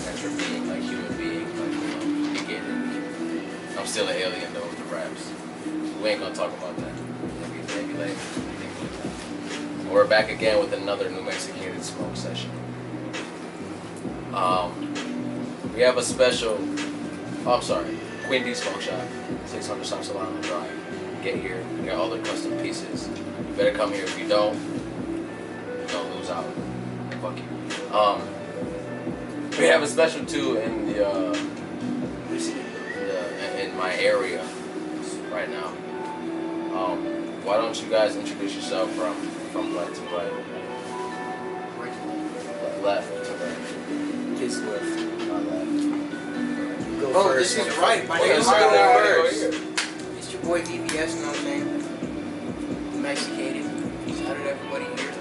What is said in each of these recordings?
that you're being like human being, like you get it. I'm still an alien though with the raps. We ain't gonna talk about that. Maybe later. We're back again with another new Mexicated smoke session. We have a special. Oh, I'm sorry. Queen D Smokeshop, 600 South SOLANO Drive. Get here, get all the custom pieces. You better come here. If you don't lose out. Fuck you. We have a special too in the in my area right now. Why don't you guys introduce yourself from left to right? Left to right. His left. My left. Go Oh, first. this is right. My name is It's your boy VBS, you know what I'm saying? Mexicated. Shout out to everybody here.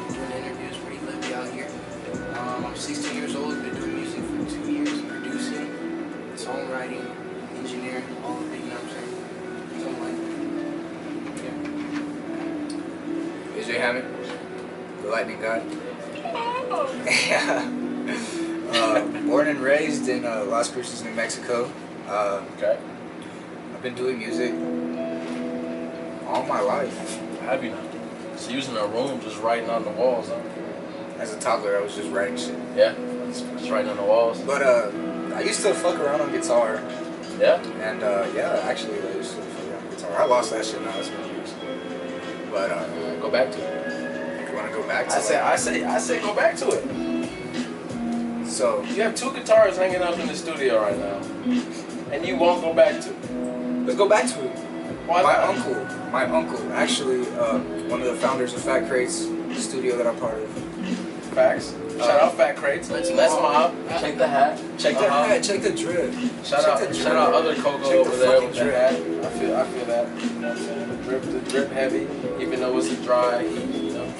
Doing interviews, pretty lively out here. I'm 16 years old, been doing music for 2 years, producing, songwriting, engineering, all of it, you know what I'm saying? Something like AJ HAMMITT, the lightning god. Born and raised in Las Cruces, New Mexico. Okay. I've been doing music all my life. Have you not? So using a room, just writing on the walls, huh? As a toddler, I was just writing shit. Yeah, just writing on the walls. But I used to fuck around on guitar. Yeah. And yeah, actually, I used to fuck around on guitar. I lost that shit now. It's been years. But Go back to it. you want to go back to I say go back to it. So You have 2 guitars hanging up in the studio right now, and you won't go back to it. let's go back to it. Why not? My uncle, actually, one of the founders of Fat Crates, the studio that I'm part of. Facts. Shout out Fat Crates. Let's mob. Check the hat. Check the hat. Check the drip. Shout out other Coco Check over the there fucking with the drip. hat. I feel that. You know what I'm saying? The drip heavy, even though it's a dry heat, you know.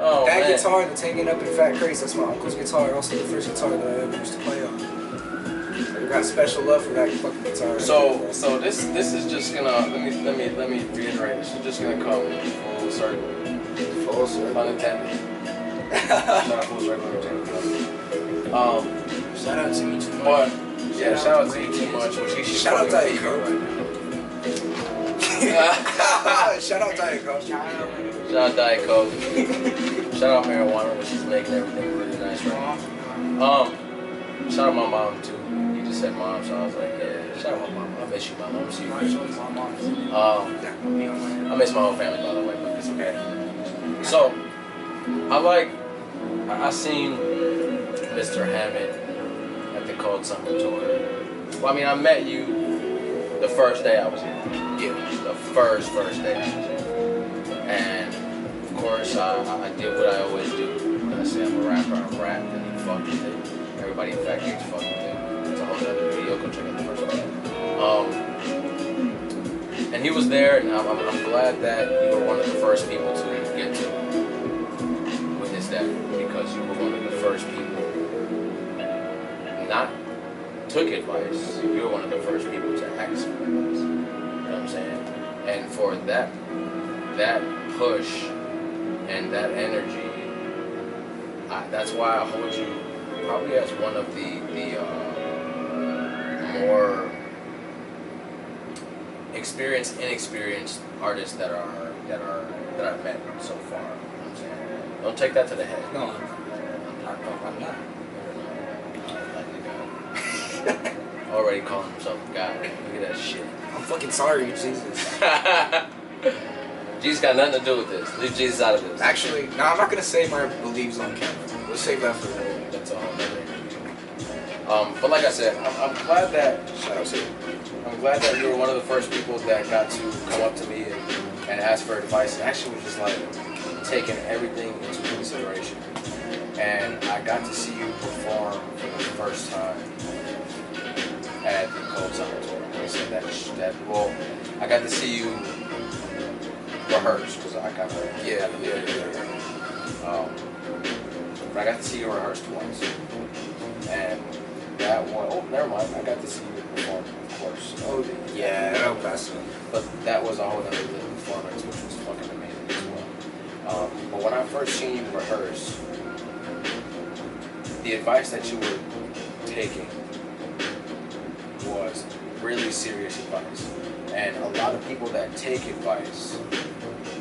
Oh, That man. guitar that's hanging up in Fat Crates, that's my uncle's guitar, also the first guitar that I ever used to play on. I got special love for that fucking guitar. So this is just gonna let me reiterate. This is just gonna come full circle. Full circle. Unintended. Not full circle. Unintended. Shout out to me too much. But yeah, shout out to you too much. Shout out Diet Coke. Shout out Diet Coke. Shout out Diet Coke. Shout out marijuana, which is making everything really nice right now. Shout out my mom too. You just said mom, so I was like, yeah. Shout out my mom. I miss you, mom. I miss you. I miss my whole family, by the way, but it's okay. So I seen Mr. Hammett at the Cold Summer Tour. Well, I mean, I met you the first day I was here. Yeah. The first day I was here. And of course, I did what I always do. I say I'm a rapper, I'm rap, and he fucked with it. Everybody in Fat Crates fucked with it. It's a whole other video. Go check out the first one. And he was there, and I'm glad that you were one of the first people to get to witness that, because you were one of the first people not took advice. You were one of the first people to ask for advice. You know what I'm saying? And for that push and that energy, that's why I hold you probably as one of the more experienced, inexperienced artists that I've met so far. You know what I'm saying? Don't take that to the head. No, I'm not. Already calling himself a god. Look at that shit. I'm fucking sorry, Jesus. Jesus got nothing to do with this. Leave Jesus out of this. Actually, no, I'm not gonna say my beliefs on camera. We'll save that for later. That's all. But like I said, I'm glad that Shout out to you. I'm glad that you were one of the first people that got to come up to me and ask for advice, and actually was just like taking everything into consideration. And I got to see you perform for the first time at the Cold Summer Tour. I said that well, I got to see you rehearse because I got to but I got to see you rehearse twice, and that one, oh, never mind, I got to see you perform, of course. Oh yeah, El Paso. But that was a whole other performance, which was fucking amazing as well. But when I first seen you rehearse, the advice that you were taking was really serious advice. And a lot of people that take advice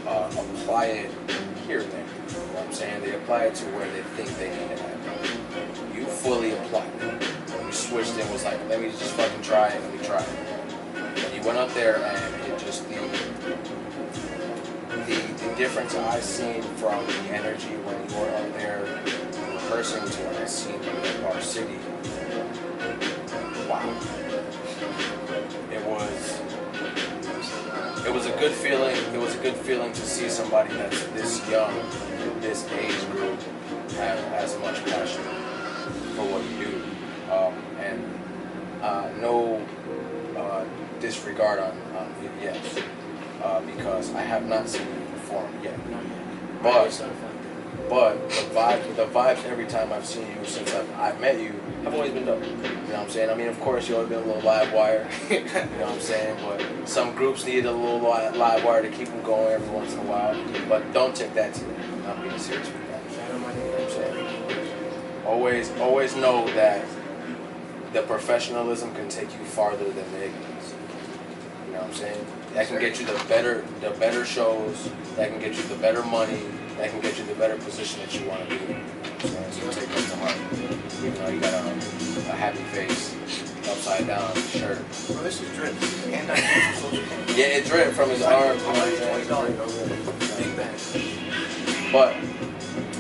apply it here and there. You know what I'm saying? They apply it to where they think they need it at. You fully applied it. You switched and was like, let me just fucking try it, let me try it. And you went up there and it just, the difference I seen from the energy when you were up there rehearsing to when I seen you in our city, wow. It was a good feeling. It was a good feeling to see somebody that's this young, this age group, have as much passion for what you do, and no disregard on VBS, because I have not seen you perform yet. But the vibes every time I've seen you since I've met you have always been dope. You know what I'm saying? I mean, of course, you've always been a little live wire. You know what I'm saying? But some groups need a little live wire to keep them going every once in a while. But don't take that to them. I'm being serious with that. You know what I'm saying? Always know that the professionalism can take you farther than the ignorance. You know what I'm saying? That can get you the better shows. That can get you the better money. That can get you the better position that you want to be in. So take that to heart. Even though you got a happy face, upside down shirt. Well, this is drip. And yeah, it dripped from his arm. Big bag. But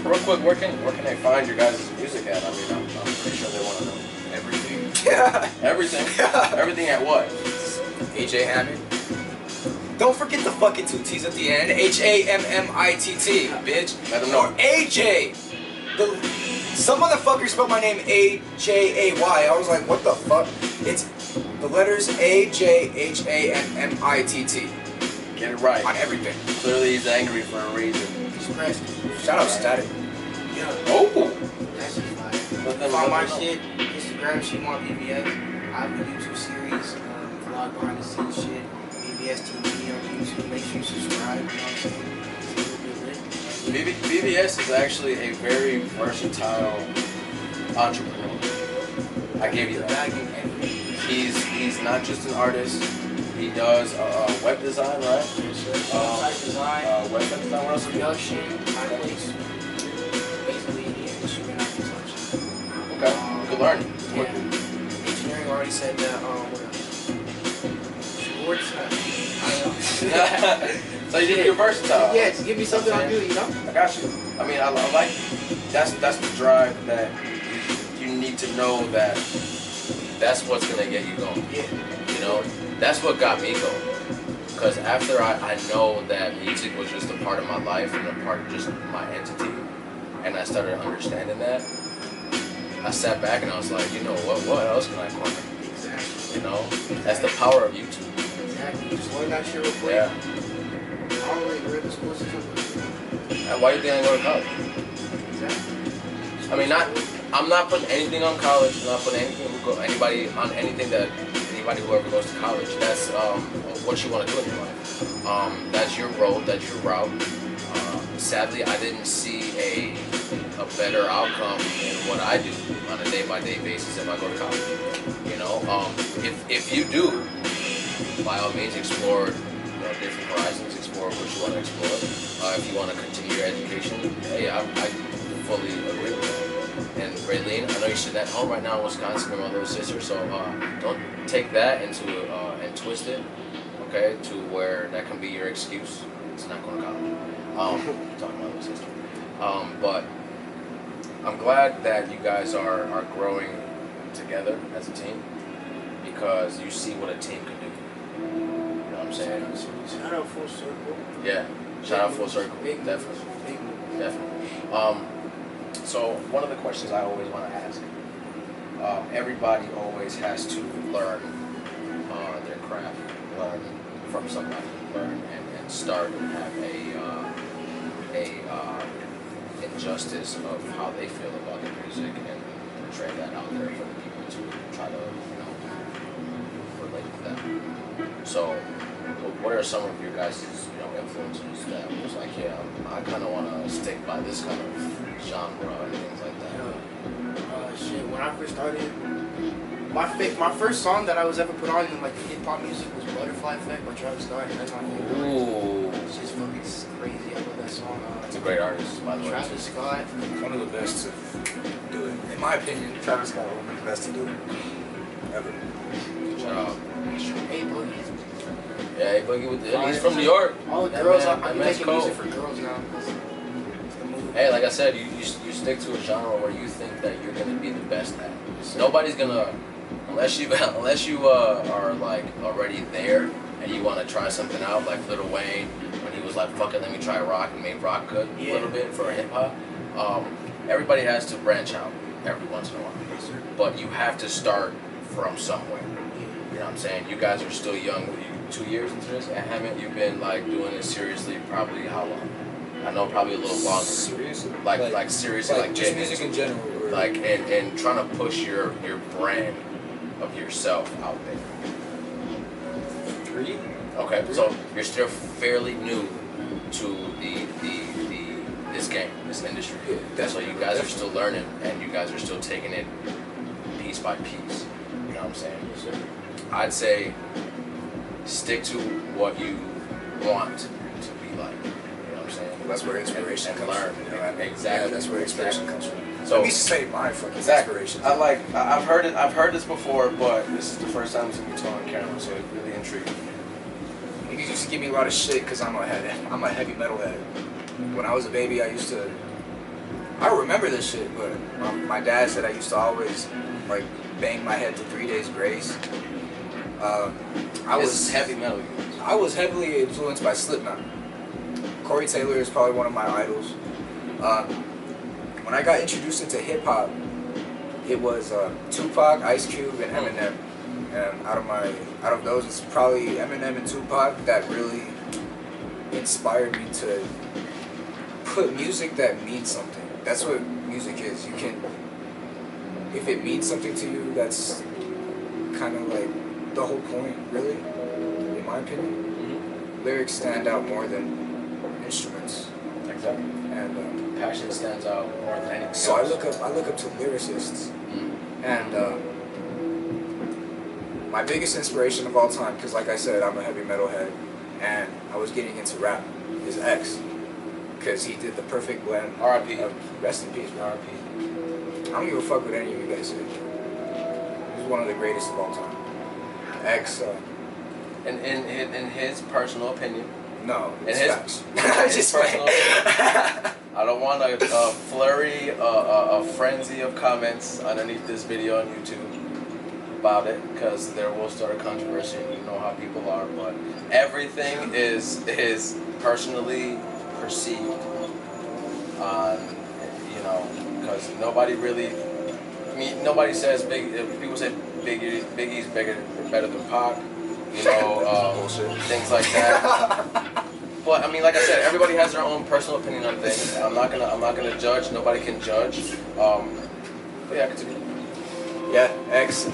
real quick, where can they find your guys' music at? I mean, I'm pretty sure they want to know everything. Yeah. Everything. Yeah. Everything at what? AJ HAMMITT. Don't forget the fucking two T's at the end. HAMMITT, bitch. Let them know. Or AJ. Some motherfucker spelled my name AJAY. I was like, what the fuck? It's the letters AJHAMMITT. Get it right. On everything. Clearly he's angry for a reason. Shout out Static. Yeah. Oh! That's just fire. Follow my shit, Instagram, Shimon BBS. I have a YouTube series, vlog behind the scenes shit. BBS TV on YouTube. Make sure you subscribe. You know what I'm saying? BBS is actually a very versatile entrepreneur. I gave you that. He's not just an artist. He does web design, right? Website design, website design. What else? Production, highlights, basically any industry and consumption. Okay, good learning. Yeah. Engineering already said that. What else? Sports. So you're versatile. Yeah, just give me something I do, you know? I got you. I mean, I like that's the drive that you need to know that that's what's gonna get you going. Yeah. You know, that's what got me going. Because after I know that music was just a part of my life and a part of just my entity, and I started understanding that, I sat back and I was like, you know what else can I corner? Exactly. You know, that's the power of YouTube. Exactly. Just learn that shit real quick. Yeah. I don't really agree with the school system. And why do you think I go to college? Exactly. I mean, I'm not putting anything on college. I'm not putting anybody on anything that anybody who ever goes to college. That's what you want to do in your life. That's your road. That's your route. Sadly, I didn't see a better outcome in what I do on a day-by-day basis if I go to college. You know, if you do, by all means, explore different horizons. Explore what you want to explore. If you want to continue your education, hey, I fully agree with that. And Raylene, I know you're sitting at home right now in Wisconsin with my little sister, so don't take that and twist it, okay, to where that can be your excuse. It's not going to college. Talking about my little sister. But I'm glad that you guys are growing together as a team, because you see what a team can do. You know what I'm saying? Shout out full circle. Yeah. Shout out full circle. Big Definitely. Big move. Definitely. So one of the questions I always want to ask, everybody always has to learn their craft, learn from somebody, learn and start and have a injustice of how they feel about the music and portray that out there for the people to try to, relate to them. So what are some of your guys' influences that was like, yeah, I kind of want to stick by this kind of genre and things like that? I first started, my first song that I was ever put on in like hip hop music was Butterfly Effect by Travis Scott. That's my favorite. Ooh. It's just fucking crazy. I love that song. It's a great artist, by the way. Travis Scott. One of the best to do it. In my opinion, Travis Scott one of the best to do it. Ever. Shout out. Hey, Boogie. Yeah, hey, Boogie with the, he's from New York. All the That girls, man- that I'm man's making cold. music for girls now. It's the move. Hey, like I said, you stick to a genre where you think that you're gonna be the best at. Nobody's gonna, unless you are like already there and you want to try something out, like Lil Wayne when he was like, fuck it, let me try rock and made rock good a little bit for hip hop. Everybody has to branch out every once in a while, but you have to start from somewhere. You know what I'm saying? You guys are still young. What, you 2 years into this? And haven't you been like doing it seriously? Probably how long? I know probably a little longer. Seriously? Like seriously, like just getting music into in general. Or like and trying to push your brand of yourself out there. 3? Okay, so you're still fairly new to this game, this industry. Yeah, So you guys are still learning and you guys are still taking it piece by piece. You know what I'm saying? I'd say stick to what you want to be like. You know what I'm saying? That's where inspiration and comes learn. from. You know, Exactly. Yeah, that's where inspiration comes from. So Let me say my fucking Exactly. inspiration. I've heard it. I've heard this before, but this is the first time seeing you talk on camera, so it really intrigued me. Niggas used to give me a lot of shit because I'm a heavy metal head. When I was a baby, I don't remember this shit, but my dad said I used to always like bang my head to 3 Days Grace. This is heavy metal. I was heavily influenced by Slipknot. Corey Taylor is probably one of my idols. When I got introduced into hip hop, it was Tupac, Ice Cube, and Eminem. And out of those, it's probably Eminem and Tupac that really inspired me to put music that means something. That's what music is. You can, if it means something to you, that's kind of like the whole point, really, in my opinion. Mm-hmm. Lyrics stand out more than instruments. Exactly. And Passion stands out more than anything so else. I look up to lyricists, Mm-hmm. and my biggest inspiration of all time, because like I said, I'm a heavy metal head, and I was getting into rap, is X, because he did the perfect blend. R.I.P. Rest in peace, man. R.I.P. I don't give a fuck what any of you guys say. He's one of the greatest of all time. X, In his personal opinion, no, in it's his, facts. in his personal opinion, I don't want a flurry, a frenzy of comments underneath this video on YouTube about it, because there will start a controversy, and you know how people are, but everything is personally perceived on, you know, because nobody really, I mean, nobody says people say Biggie's better than Pac, you know, things like that. But I mean, like I said, everybody has their own personal opinion on things. I'm not gonna judge. Nobody can judge. But yeah, continue. Yeah, X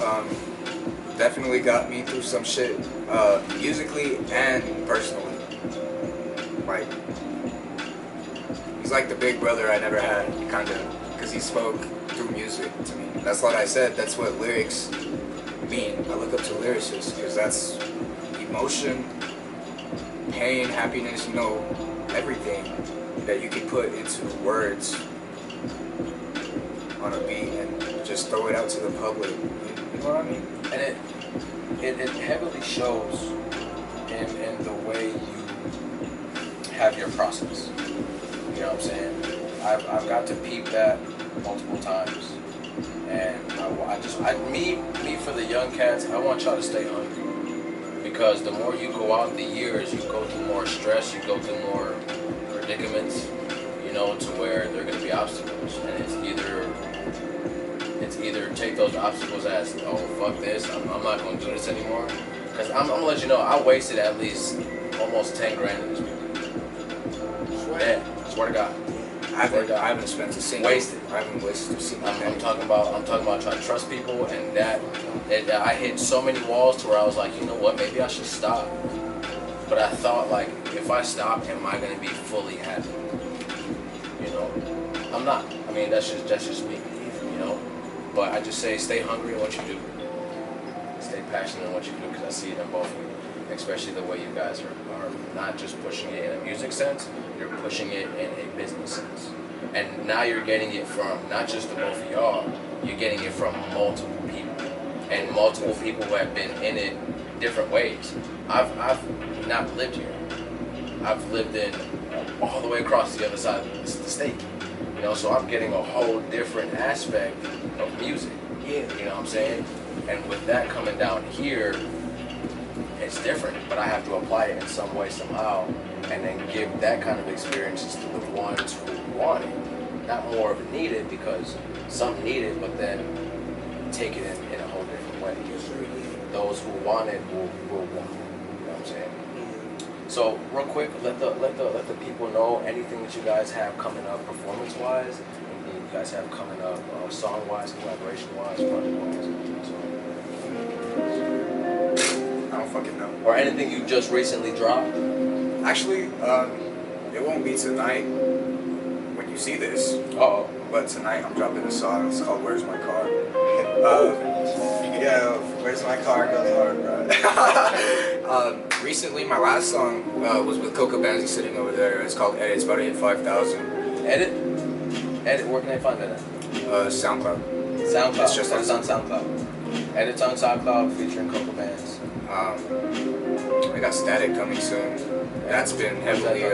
definitely got me through some shit, musically and personally. Like, he's like the big brother I never had, kind of, because he spoke through music to me. That's what I said. That's what lyrics mean. I look up to lyricists because that's emotion, pain, happiness, you know, everything that you can put into words on a beat and just throw it out to the public. You know what I mean? And it heavily shows in the way you have your process. You know what I'm saying? I've got to peep that multiple times, and me for the young cats, I want y'all to stay hungry, because the more you go out in the years, you go through more stress, you go through more predicaments, you know, to where there are going to be obstacles, and it's either take those obstacles as, oh fuck this, I'm not going to do this anymore, because I'm going to let you know, I wasted at least almost 10 grand in this video. Yeah, swear to God. I haven't spent a single. Wasted. I haven't wasted a single. I'm talking about trying to trust people, and I hit so many walls to where I was like, you know what, maybe I should stop. But I thought, like, if I stop, am I gonna be fully happy? You know, I'm not. I mean, that's just me. You know, But I just say stay hungry in what you do. Stay passionate in what you do, because I see it in both of you. Especially the way you guys are not just pushing it in a music sense, you're pushing it in a business sense. And now you're getting it from not just the both of y'all, you're getting it from multiple people. And multiple people who have been in it different ways. I've not lived here. I've lived in all the way across the other side of the state. You know, so I'm getting a whole different aspect of music. Yeah. You know what I'm saying? And with that coming down here, it's different, but I have to apply it in some way, somehow, and then give that kind of experiences to the ones who want it. Not more of it needed, because some need it, but then take it in a whole different way. Those who want it will want it. You know what I'm saying? So real quick, let the people know anything that you guys have coming up performance-wise, anything you guys have coming up song-wise, collaboration-wise, project-wise. I don't fucking know. Or anything you just recently dropped? Actually, it won't be tonight when you see this. Uh-oh. But tonight I'm dropping a song. It's called "Where's My Car." Yeah, "Where's My Car" goes hard, bro. Recently, my last song was with Coco Banzi sitting over there. It's called "Edit." It's about to hit 5,000. Edit? Where can I find that at? SoundCloud. SoundCloud. It's just on SoundCloud. Edit's on SoundCloud featuring Coco Bands. I got Static coming soon. That's been heavily.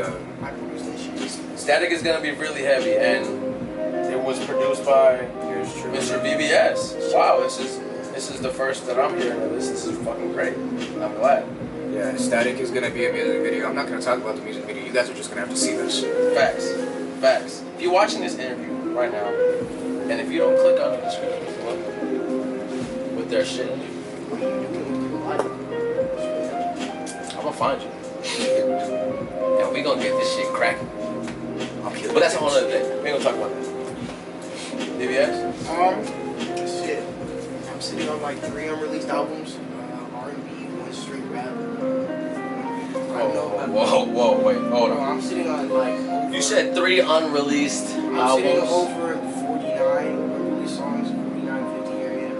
Static is gonna be really heavy, and it was produced by Mr. VBS. Wow, this is the first that I'm hearing of this. This is fucking great. I'm glad. Yeah, Static is gonna be a music video. I'm not gonna talk about the music video. You guys are just gonna have to see that shit. Facts. Facts. If you're watching this interview right now, and if you don't click on the description with their shit, I'm gonna find you. And we gonna get this shit cracking. But that's a whole other thing. We ain't gonna talk about that. DBS? Shit. I'm sitting on like 3 unreleased albums. R&B, 1 straight rap. Whoa, wait, hold on. I'm sitting on like over, You said 3 unreleased I'm albums. sitting over 49 unreleased songs, 49, 50 area.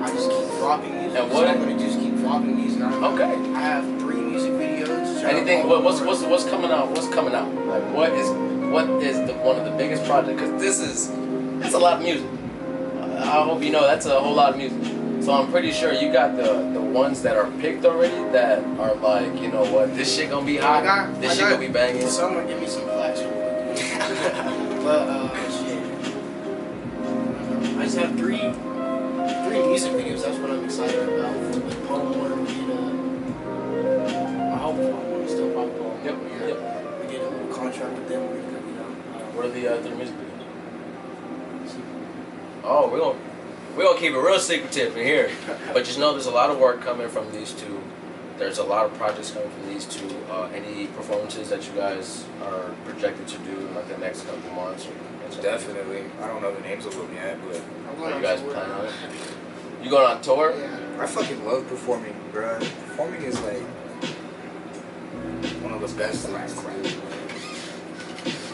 I just keep dropping music. And what? So I'm gonna just keep dropping music. Okay. I have 3 music videos. Anything? What's coming out? What's coming out? Like what is one of the biggest projects? Because that's a lot of music. I hope you know that's a whole lot of music. So I'm pretty sure you got the ones that are picked already that are like, you know what, this shit gonna be hot. This shit gonna be banging. Someone give me some flash. But shit. I just have 3 music videos. That's what I'm excited about. With Poem Water, we did I hope Poem Water still pop Poem. Yep. We did a little contract with them. What are the other music videos? Oh, we're gonna keep it real secretive in here. But just know there's a lot of work coming from these two. There's a lot of projects coming from these two. Any performances that you guys are projected to do in like the next couple months? Definitely. I don't know the names of them yet, but Are you guys planning on it? You going on tour? Yeah. I fucking love performing, bro. Performing is like one of the best things.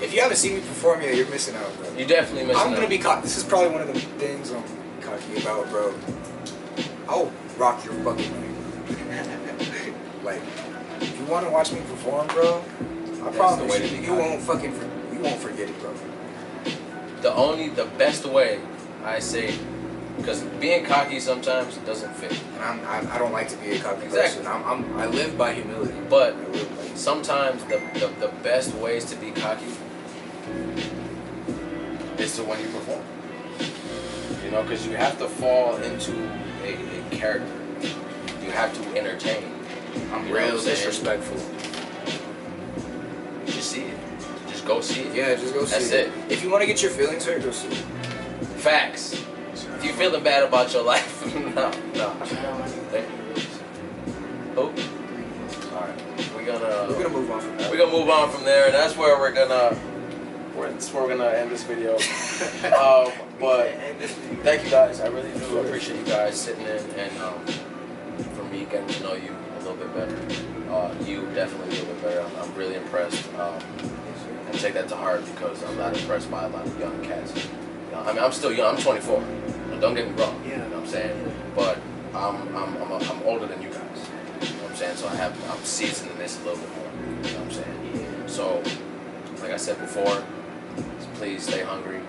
If you haven't seen me perform yet, you're missing out, bro. You definitely missing out. I'm gonna be cocky. This is probably one of the things I'm cocky about, bro. I'll rock your fucking thing. Like, if you want to watch me perform, bro, I promise you won't forget it, bro. The best way, I say, because being cocky sometimes doesn't fit. And I don't like to be a cocky Exactly. person. I live by humility. But sometimes the best ways to be cocky is to when you perform. You know, because you have to fall into a character. You have to entertain. I'm real disrespectful. Just see it. Just go see it. Yeah, just go see it. That's it. If you want to get your feelings hurt, go see it. Facts. If you're feeling bad about your life, no. Oh. Alright. We're gonna move on from that. We're gonna move on from there, and that's where we're gonna end this video. But thank you guys. I really do appreciate you guys sitting in and for me getting to know you a little bit better. You definitely a little bit better. I'm really impressed. And take that to heart because I'm not impressed by a lot of young cats. You know, I mean, I'm still young. I'm 24. Don't get me wrong. Yeah. You know what I'm saying? But I'm older than you guys. You know what I'm saying? So I'm seasoned in this a little bit more. You know what I'm saying? So, like I said before, please stay hungry.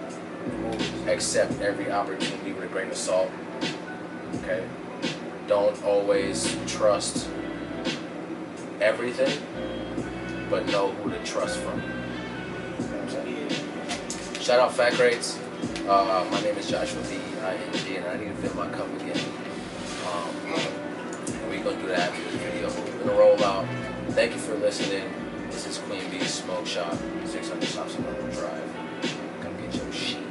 Accept every opportunity with a grain of salt. Okay? Don't always trust everything, but know who to trust from. You know what I'm saying? Shout out Fat Crates. My name is Joshua D. I-N-G, and I need to fill my cup again. We're going to do that after this video. We're going to roll out. Thank you for listening. This is Queen B's Smokeshop, 600 South SOLANO Drive. Come get your shit.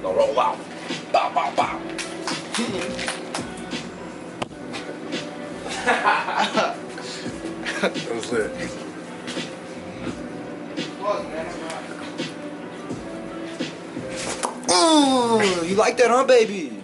Go roll out. Bow, bow, bow. That was lit. Ooh, you like that, huh, baby?